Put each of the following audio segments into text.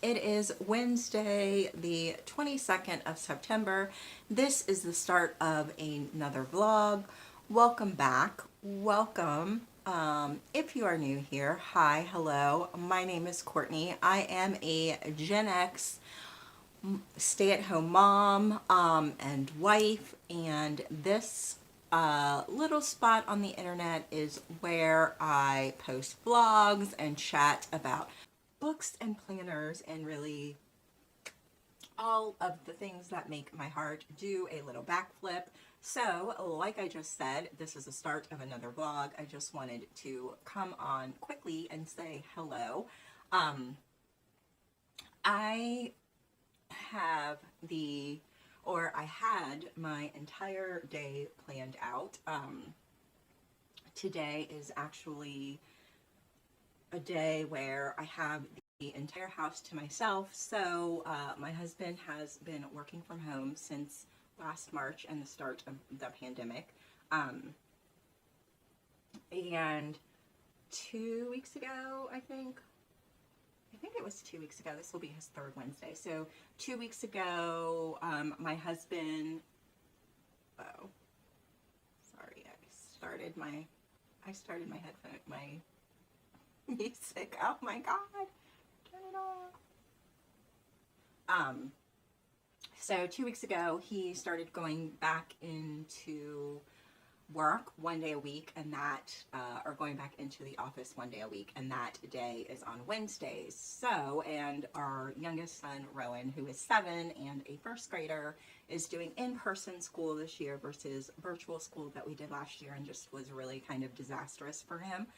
It is Wednesday, the 22nd of September. This is the start of another vlog. Welcome back. Welcome. If you are new here, hi, hello. My name is Courtney. I am a Gen X stay-at-home mom and wife, and this little spot on the internet is where I post vlogs and chat about books and planners and really all of the things that make my heart do a little backflip. So, like I just said, this is the start of another vlog. I just wanted to come on quickly and say hello. I have I had my entire day planned out. Today is actually a day where I have the entire house to myself. So my husband has been working from home since last March and the start of the pandemic. And 2 weeks ago, I think it was 2 weeks ago. This will be his third Wednesday. So 2 weeks ago, my husband, oh, sorry, I started my headphone, my music. Oh my God, turn it off. So 2 weeks ago, he started going back into work 1 day a week, and or going back into the office 1 day a week, and that day is on Wednesdays. So, and our youngest son, Rowan, who is 7 and a first grader, is doing in-person school this year versus virtual school that we did last year, and just was really kind of disastrous for him.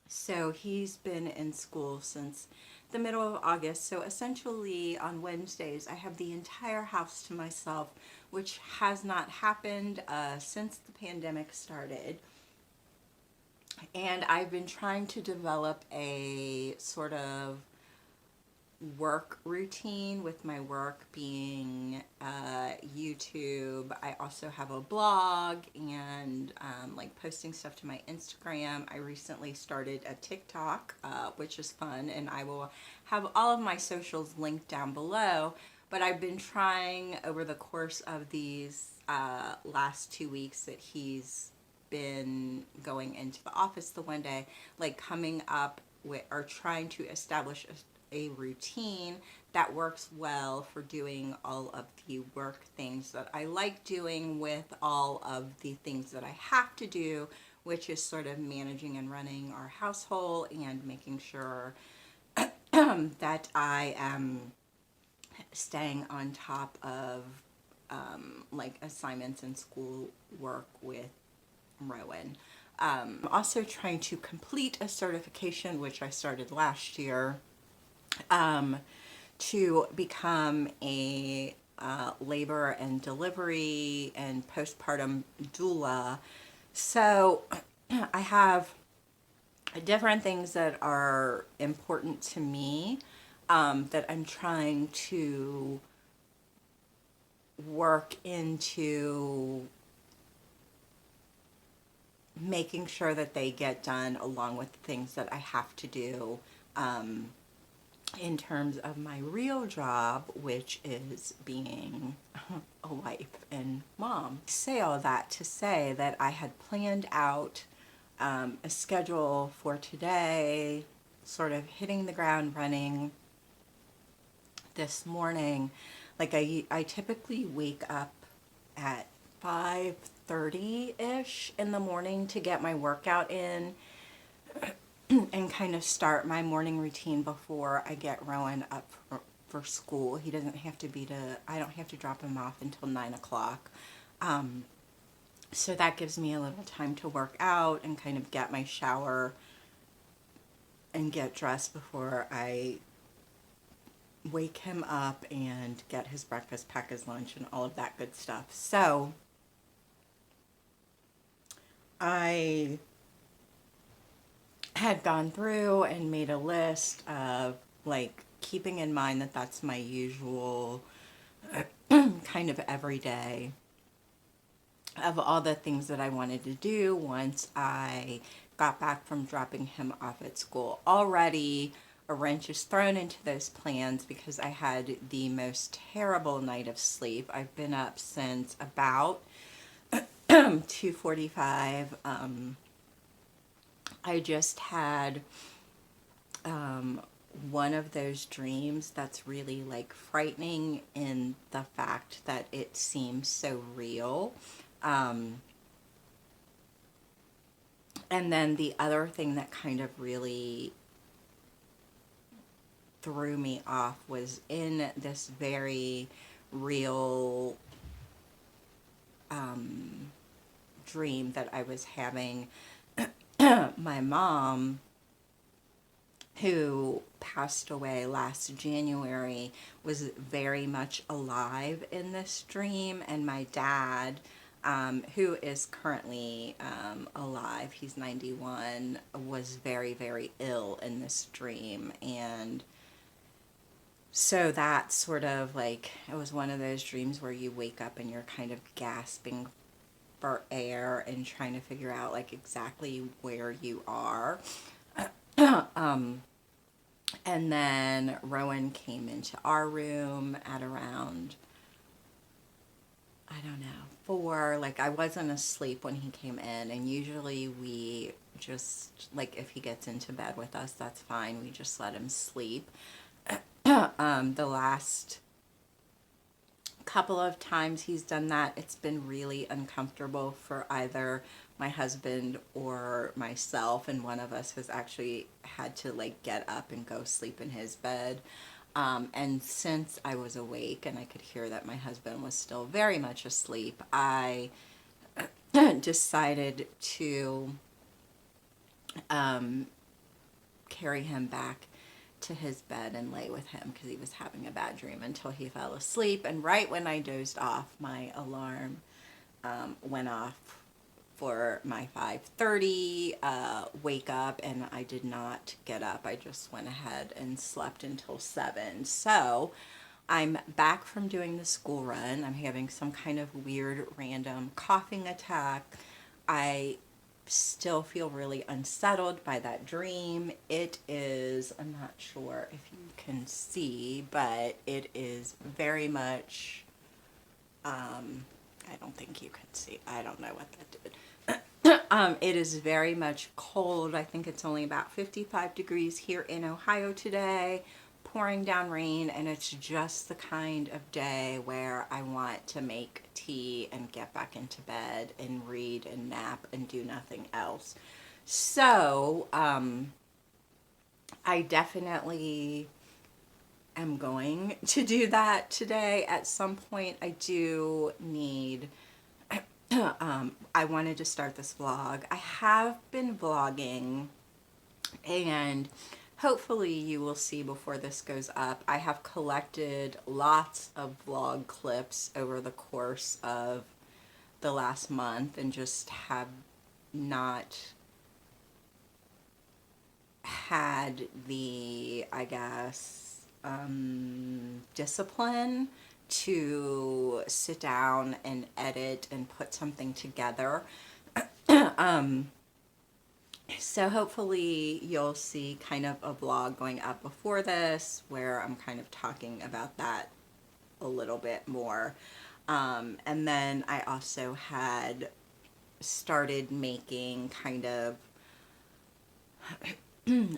So he's been in school since the middle of August. So essentially on Wednesdays, I have the entire house to myself, which has not happened since the pandemic started. And I've been trying to develop a sort of work routine, with my work being YouTube. I also have a blog and like posting stuff to my Instagram. I recently started a TikTok, which is fun, and I will have all of my socials linked down below. But I've been trying over the course of these last 2 weeks that he's been going into the office the one day, like coming up with or trying to establish a routine that works well for doing all of the work things that I like doing with all of the things that I have to do, which is sort of managing and running our household and making sure that I am staying on top of like assignments and school work with Rowan. Also trying to complete a certification, which I started last year, to become a labor and delivery and postpartum doula. So I have different things that are important to me, that I'm trying to work into making sure that they get done along with the things that I have to do in terms of my real job, which is being a wife and mom. I say all that to say that I had planned out a schedule for today, sort of hitting the ground running this morning. Like I typically wake up at 5:30-ish in the morning to get my workout in and kind of start my morning routine before I get Rowan up for school. He doesn't have to I don't have to drop him off until 9 o'clock. So that gives me a little time to work out and kind of get my shower and get dressed before I wake him up and get his breakfast, pack his lunch, and all of that good stuff. So I had gone through and made a list of, like, keeping in mind that that's my usual kind of everyday, of all the things that I wanted to do once I got back from dropping him off at school. Already a wrench is thrown into those plans because I had the most terrible night of sleep. I've been up since about 2:45. I just had one of those dreams that's really like frightening in the fact that it seems so real. And then the other thing that kind of really threw me off was in this very real dream that I was having. My mom, who passed away last January, was very much alive in this dream, and my dad, who is currently alive, he's 91, was very, very ill in this dream. And so that sort of like, it was one of those dreams where you wake up and you're kind of gasping for air and trying to figure out like exactly where you are. And then Rowan came into our room at around, I don't know, 4. Like, I wasn't asleep when he came in, and usually we just, like, if he gets into bed with us, that's fine. We just let him sleep. The last couple of times he's done that, it's been really uncomfortable for either my husband or myself, and one of us has actually had to like get up and go sleep in his bed. And since I was awake and I could hear that my husband was still very much asleep, I decided to carry him back to his bed and lay with him because he was having a bad dream until he fell asleep. And right when I dozed off, my alarm went off for my 5:30 wake up, and I did not get up. I just went ahead and slept until 7. So I'm back from doing the school run. I'm having some kind of weird random coughing attack. I still feel really unsettled by that dream. It is, I'm not sure if you can see, but it is very much, I don't think you can see. I don't know what that did. It is very much cold. I think it's only about 55 degrees here in Ohio today, pouring down rain, and it's just the kind of day where I want to make tea and get back into bed and read and nap and do nothing else. So, I definitely am going to do that today. At some point, I do need I wanted to start this vlog. I have been vlogging, and hopefully you will see before this goes up, I have collected lots of vlog clips over the course of the last month and just have not had the, I guess, discipline to sit down and edit and put something together. So hopefully you'll see kind of a vlog going up before this where I'm kind of talking about that a little bit more. And then I also had started making kind of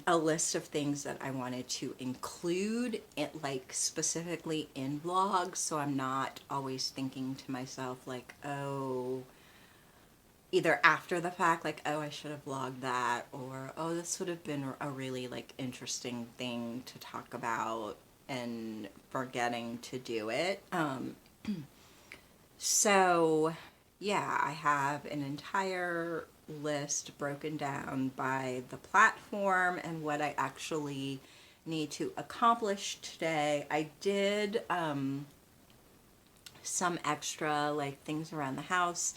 a list of things that I wanted to include it, like specifically in vlogs, so I'm not always thinking to myself like, oh, either after the fact, like, oh, I should have vlogged that, or oh, this would have been a really like interesting thing to talk about, and forgetting to do it. So yeah, I have an entire list broken down by the platform and what I actually need to accomplish today. I did some extra like things around the house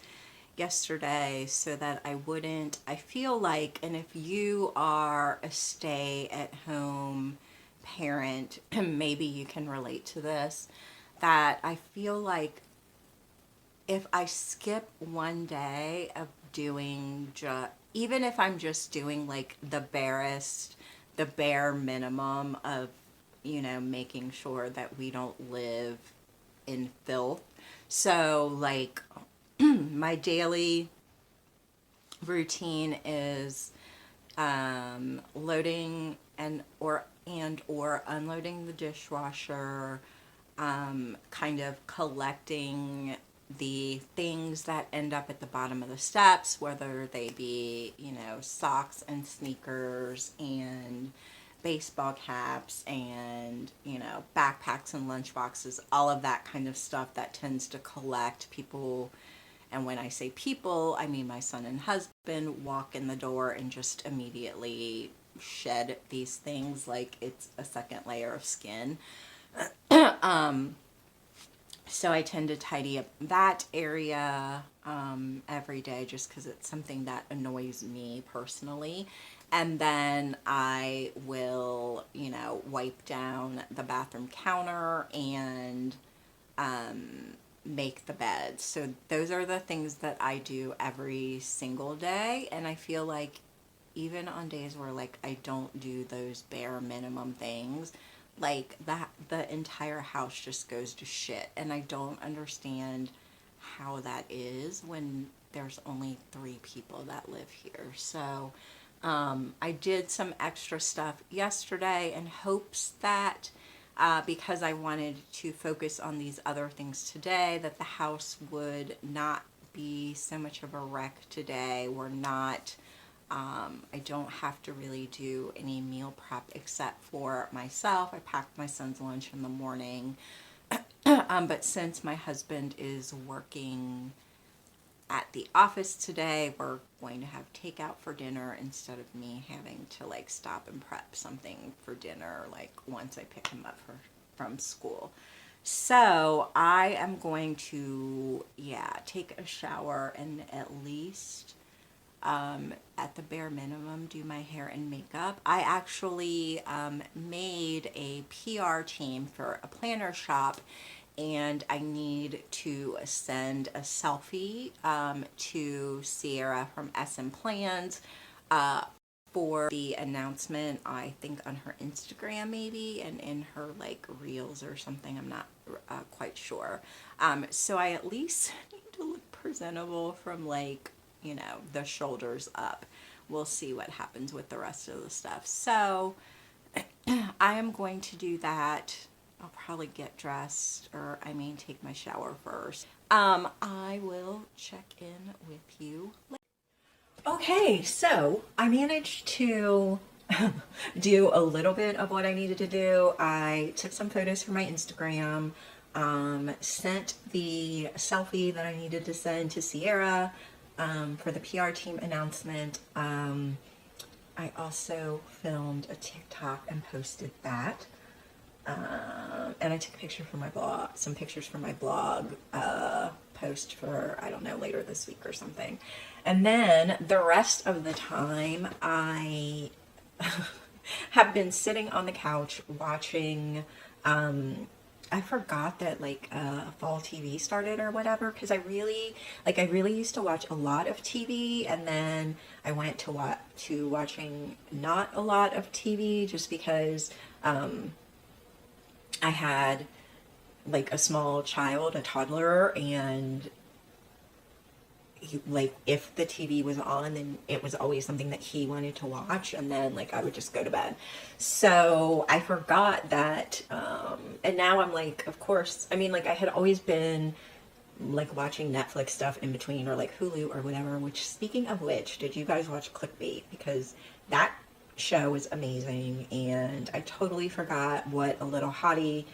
yesterday so that I wouldn't, I feel like, and if you are a stay-at-home parent, maybe you can relate to this, that I feel like if I skip one day of doing even if I'm just doing like the barest the bare minimum of, you know, making sure that we don't live in filth. So like my daily routine is loading and or unloading the dishwasher, kind of collecting the things that end up at the bottom of the steps, whether they be, you know, socks and sneakers and baseball caps and, you know, backpacks and lunch boxes, all of that kind of stuff that tends to collect. People, and when I say people, I mean my son and husband, walk in the door and just immediately shed these things like it's a second layer of skin. So I tend to tidy up that area every day just because it's something that annoys me personally. And then I will, you know, wipe down the bathroom counter and make the bed. So those are the things that I do every single day. And I feel like even on days where like I don't do those bare minimum things, like the entire house just goes to shit, and I don't understand how that is when there's only 3 people that live here. So I did some extra stuff yesterday in hopes that because I wanted to focus on these other things today, that the house would not be so much of a wreck today. We're not I don't have to really do any meal prep except for myself. I packed my son's lunch in the morning. But since my husband is working at the office today, we're going to have takeout for dinner instead of me having to like stop and prep something for dinner like once I pick him up from school. So I am going to, yeah, take a shower and at least at the bare minimum, do my hair and makeup. I actually made a PR team for a planner shop, and I need to send a selfie to Sierra from SM Plans for the announcement, I think on her Instagram maybe, and in her like reels or something. I'm not quite sure. So I at least need to look presentable from like, you know, the shoulders up. We'll see what happens with the rest of the stuff. So I am going to do that. I'll probably get dressed, or I mean take my shower first. I will check in with you later. Okay, so I managed to do a little bit of what I needed to do. I took some photos for my Instagram, sent the selfie that I needed to send to Sierra for the PR team announcement. I also filmed a TikTok and posted that. And I took a picture for my blog, some pictures for my blog post for, I don't know, later this week or something. And then the rest of the time I have been sitting on the couch watching, I forgot that like fall TV started or whatever, because I really used to watch a lot of TV, and then I went to watching not a lot of TV just because I had like a small child, a toddler, and like if the TV was on, then it was always something that he wanted to watch, and then like I would just go to bed. So I forgot that, and now I'm like, of course, I mean, like I had always been like watching Netflix stuff in between, or like Hulu or whatever, which, speaking of which, did you guys watch Clickbait? Because that show is amazing, and I totally forgot what a little hottie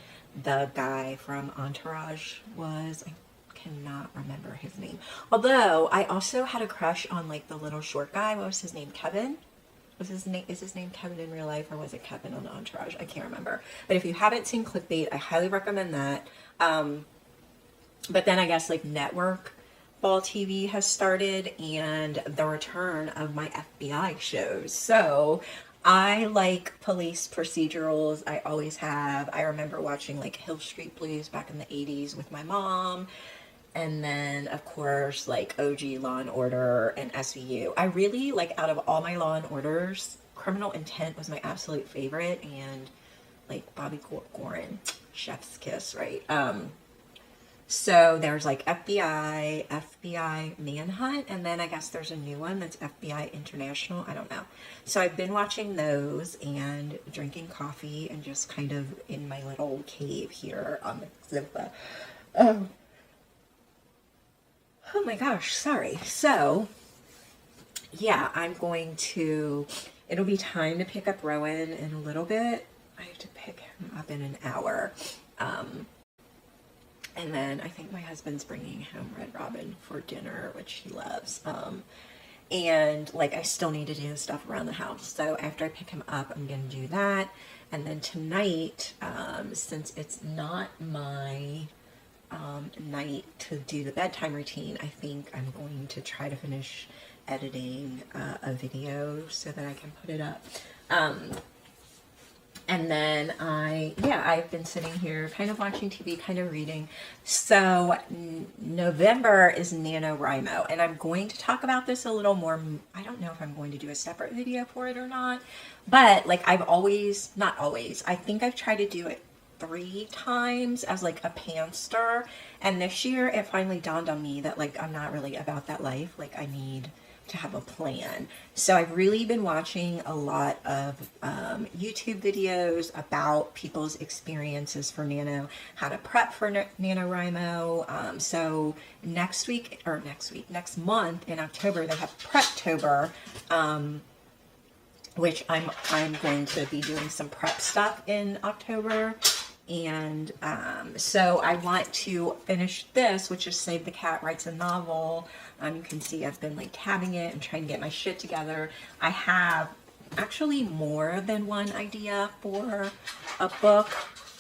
the guy from Entourage was. I cannot remember his name. Although I also had a crush on like the little short guy. What was his name? Kevin? Is his name Kevin in real life, or was it Kevin on Entourage? I can't remember. But if you haven't seen Clickbait, I highly recommend that. But then I guess like network Ball TV has started, and the return of my FBI shows. So I like police procedurals. I always have. I remember watching like Hill Street Blues back in the 80s with my mom. And then, of course, like OG Law and Order and SVU. I really, like, out of all my Law and Orders, Criminal Intent was my absolute favorite, and like Bobby Gorin, chef's kiss, right? So there's like FBI Manhunt, and then I guess there's a new one that's FBI International. I don't know. So I've been watching those and drinking coffee and just kind of in my little cave here on the sofa. Oh my gosh, sorry. So yeah, it'll be time to pick up Rowan in a little bit. I have to pick him up in an hour. And then I think my husband's bringing home Red Robin for dinner, which he loves. And like I still need to do the stuff around the house. So after I pick him up, I'm going to do that. And then tonight, since it's not my night to do the bedtime routine, I think I'm going to try to finish editing a video so that I can put it up. And then I've been sitting here kind of watching TV, kind of reading. So November is NaNoWriMo, and I'm going to talk about this a little more. I don't know if I'm going to do a separate video for it or not, but like I think I've tried to do it 3 times as like a pantster, and this year it finally dawned on me that like I'm not really about that life. Like I need to have a plan. So I've really been watching a lot of YouTube videos about people's experiences for Nano, how to prep for NaNoWriMo. So next month in October, they have Preptober, which I'm going to be doing some prep stuff in October. And so I want to finish this, which is Save the Cat Writes a Novel. You can see I've been like tabbing it and trying to get my shit together. I have actually more than one idea for a book,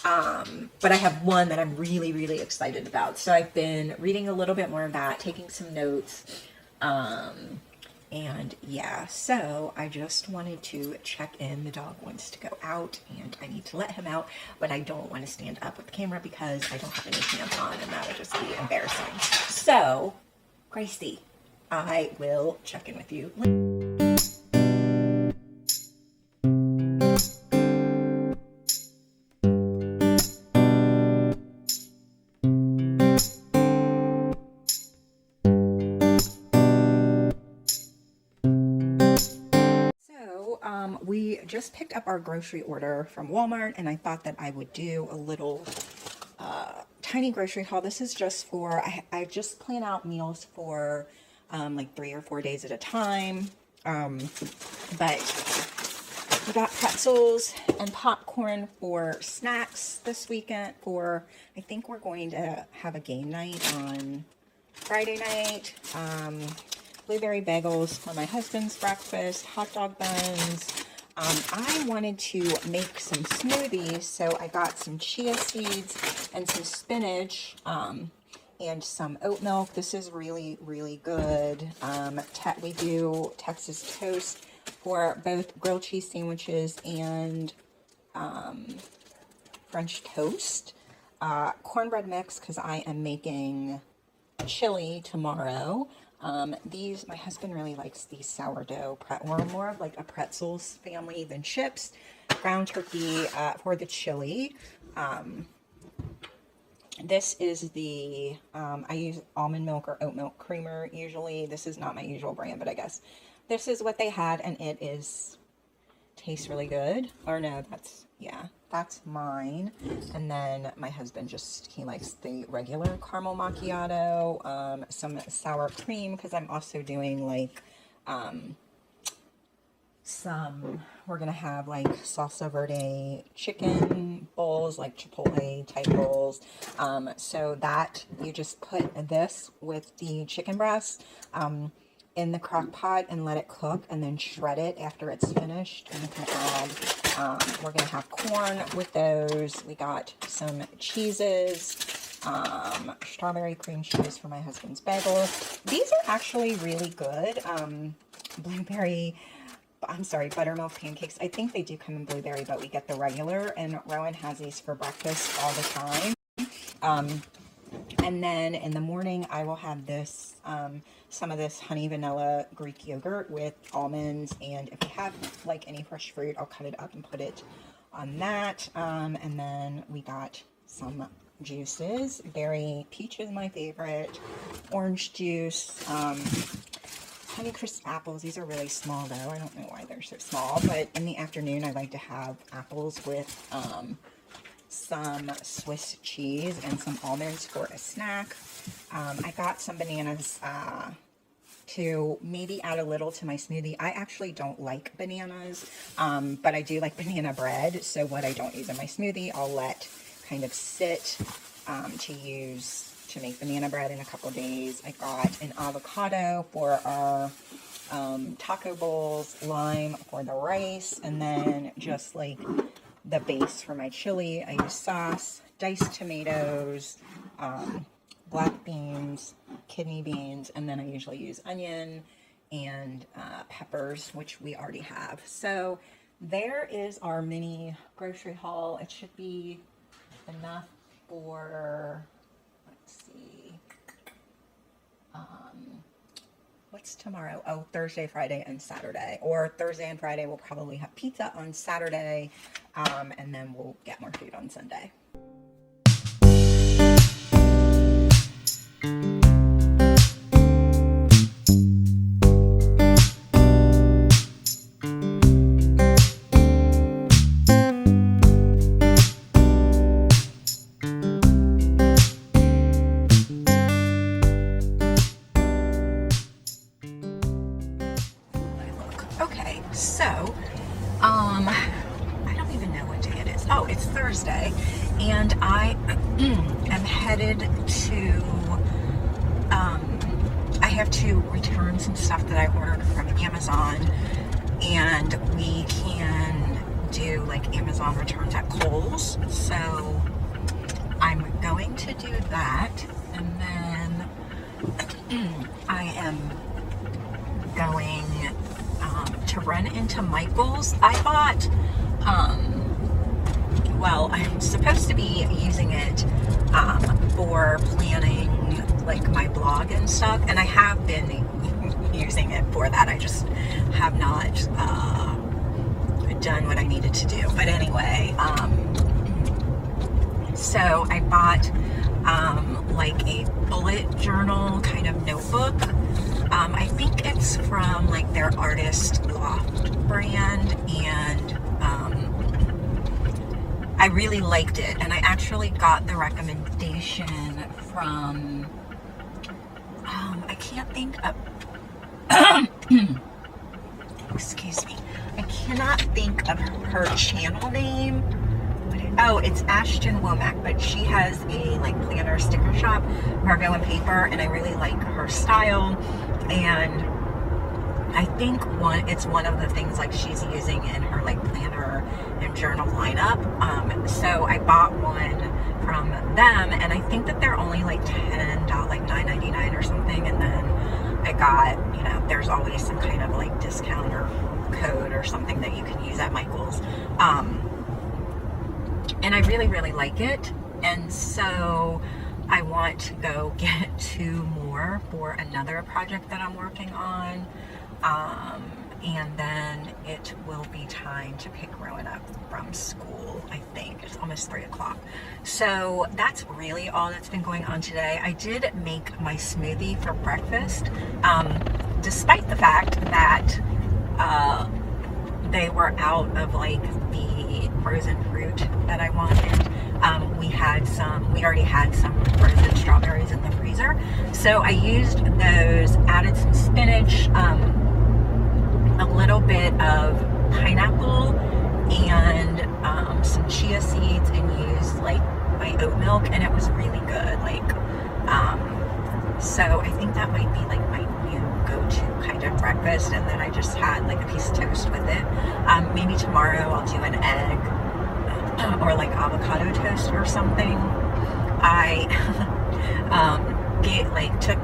but I have one that I'm really, really excited about. So I've been reading a little bit more of that, taking some notes. And yeah, so I just wanted to check in. The dog wants to go out and I need to let him out, but I don't want to stand up with the camera because I don't have any pants on and that would just be embarrassing. So, Gracie, I will check in with you. We just picked up our grocery order from Walmart, and I thought that I would do a little tiny grocery haul. This is just for, I just plan out meals for like 3 or 4 days at a time. But we got pretzels and popcorn for snacks this weekend for, I think we're going to have a game night on Friday night. Blueberry bagels for my husband's breakfast, hot dog buns. I wanted to make some smoothies, so I got some chia seeds and some spinach and some oat milk. This is really, really good. We do Texas toast for both grilled cheese sandwiches and French toast. Cornbread mix, because I am making chili tomorrow. My husband really likes these sourdough, we're more of like a pretzels family than chips. Ground turkey for the chili. This is the, I use almond milk or oat milk creamer usually. This is not my usual brand, but I guess this is what they had, and tastes really good. Or no, that's mine. And then my husband he likes the regular caramel macchiato, some sour cream, because I'm also doing like we're gonna have like salsa verde chicken bowls, like Chipotle type bowls. So that you just put this with the chicken breast in the crock pot and let it cook, and then shred it after it's finished. And you can add, we're gonna have corn with those. We got some cheeses, strawberry cream cheese for my husband's bagels. These are actually really good. Buttermilk pancakes. I think they do come in blueberry, but we get the regular, and Rowan has these for breakfast all the time. And then in the morning, I will have this, some of this honey vanilla Greek yogurt with almonds. And if I have like any fresh fruit, I'll cut it up and put it on that. And then we got some juices. Berry peach is my favorite. Orange juice. Honeycrisp apples. These are really small though. I don't know why they're so small. But in the afternoon, I like to have apples with some Swiss cheese and some almonds for a snack. I got some bananas to maybe add a little to my smoothie. I actually don't like bananas, but I do like banana bread. So what I don't use in my smoothie, I'll let kind of sit to use to make banana bread in a couple of days. I got an avocado for our taco bowls, lime for the rice, and then just like the base for my chili, I use sauce, diced tomatoes, black beans, kidney beans, and then I usually use onion and peppers, which we already have. So there is our mini grocery haul. It should be enough for, let's see, what's tomorrow? Oh, Thursday, Friday, and Saturday. Or Thursday and Friday, we'll probably have pizza on Saturday, and then we'll get more food on Sunday. Okay, so, I don't even know what day it is. Oh, it's Thursday, and I am headed to, I have to return some stuff that I ordered from Amazon, and we can do like Amazon returns at Kohl's, so I'm going to do that, and then I am going to run into Michael's. I thought, well, I'm supposed to be using it for planning like my blog and stuff, and I have been using it for that. I just have not done what I needed to do. But anyway, so I bought like a bullet journal kind of notebook. I think it's from like their Artist Loft brand, and I really liked it, and I actually got the recommendation from I can't think of excuse me, I cannot think of her channel name. Oh, it's Ashton Womack, but she has a like planner sticker shop, Margot and Paper, and I really like her style. And I think it's one of the things like she's using in her like planner and journal lineup. So I bought one from them, and I think that they're only like $10, like $9.99 or something. And then I got, you know, there's always some kind of like discount or code or something that you can use at Michael's. And I really, really like it. And so I want to go get 2 more for another project that I'm working on. And then it will be time to pick Rowan up from school, I think. It's almost 3 o'clock. So that's really all that's been going on today. I did make my smoothie for breakfast, despite the fact that they were out of like the frozen fruit that I wanted. We already had some frozen strawberries in the freezer. So I used those, added some spinach, a little bit of pineapple, and some chia seeds, and used like my oat milk, and it was really good. Like, so I think that might be like my new go-to kind of breakfast. And then I just had like a piece of toast with it. Maybe tomorrow I'll do an egg or like avocado toast or something. I took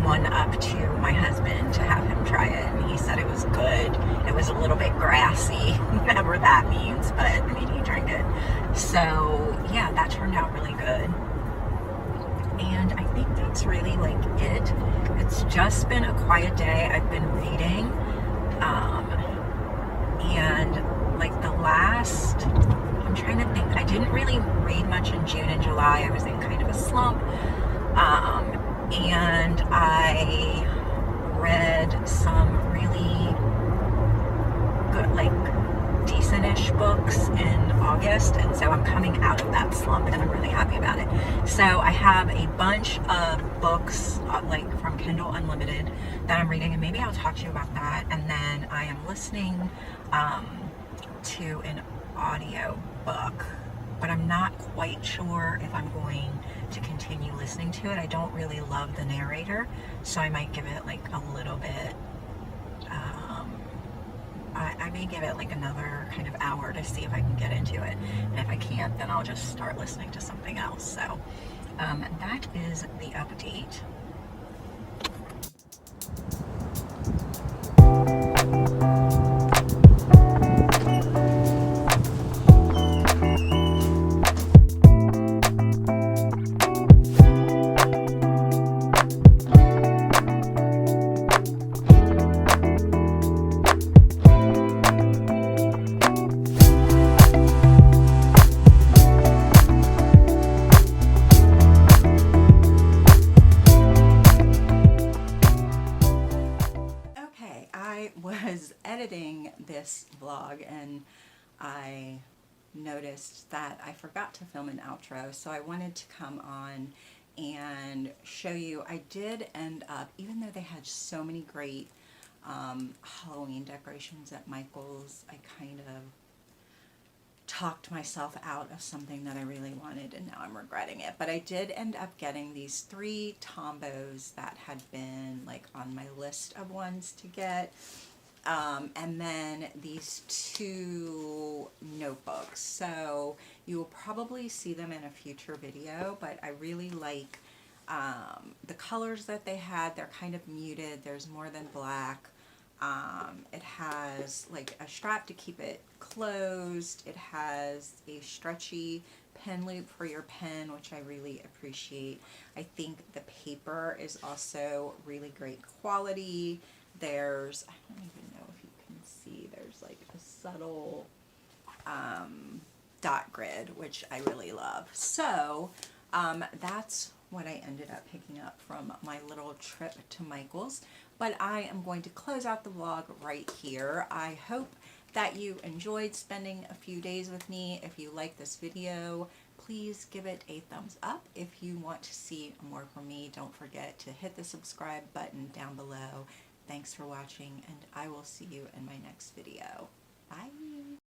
one up to my husband to have him try it, and he said it was good. It was a little bit grassy, whatever that means, but I mean, he drank it. So yeah, that turned out really good. And I think that's really like it. It's just been a quiet day. I've been reading, and like the last, I'm trying to think, I didn't really read much in June and July. I was in kind of a slump, and I read some really good, like decent-ish books in August, and so I'm coming out of that slump and I'm really happy about it. So I have a bunch of books like from Kindle Unlimited that I'm reading, and maybe I'll talk to you about that. And then I am listening to an audio book, but I'm not quite sure if I'm going to continue listening to it. I don't really love the narrator, so I might give it like a little bit. I may give it like another kind of hour to see if I can get into it. And if I can't, then I'll just start listening to something else. So that is the update. Okay, I was editing this vlog and I noticed that I forgot to film an outro, so I wanted to come on and show you. I did end up, even though they had so many great Halloween decorations at Michael's, I kind of talked myself out of something that I really wanted, and now I'm regretting it. But I did end up getting these 3 Tombos that had been like on my list of ones to get. And then these 2 notebooks. So you will probably see them in a future video, but I really like the colors that they had. They're kind of muted. There's more than black. It has like a strap to keep it closed. It has a stretchy pen loop for your pen, which I really appreciate. I think the paper is also really great quality. There's, I don't even know if you can see, there's like a subtle dot grid, which I really love. So that's what I ended up picking up from my little trip to Michael's. But I am going to close out the vlog right here. I hope that you enjoyed spending a few days with me. If you like this video, please give it a thumbs up. If you want to see more from me, don't forget to hit the subscribe button down below. Thanks for watching, and I will see you in my next video. Bye!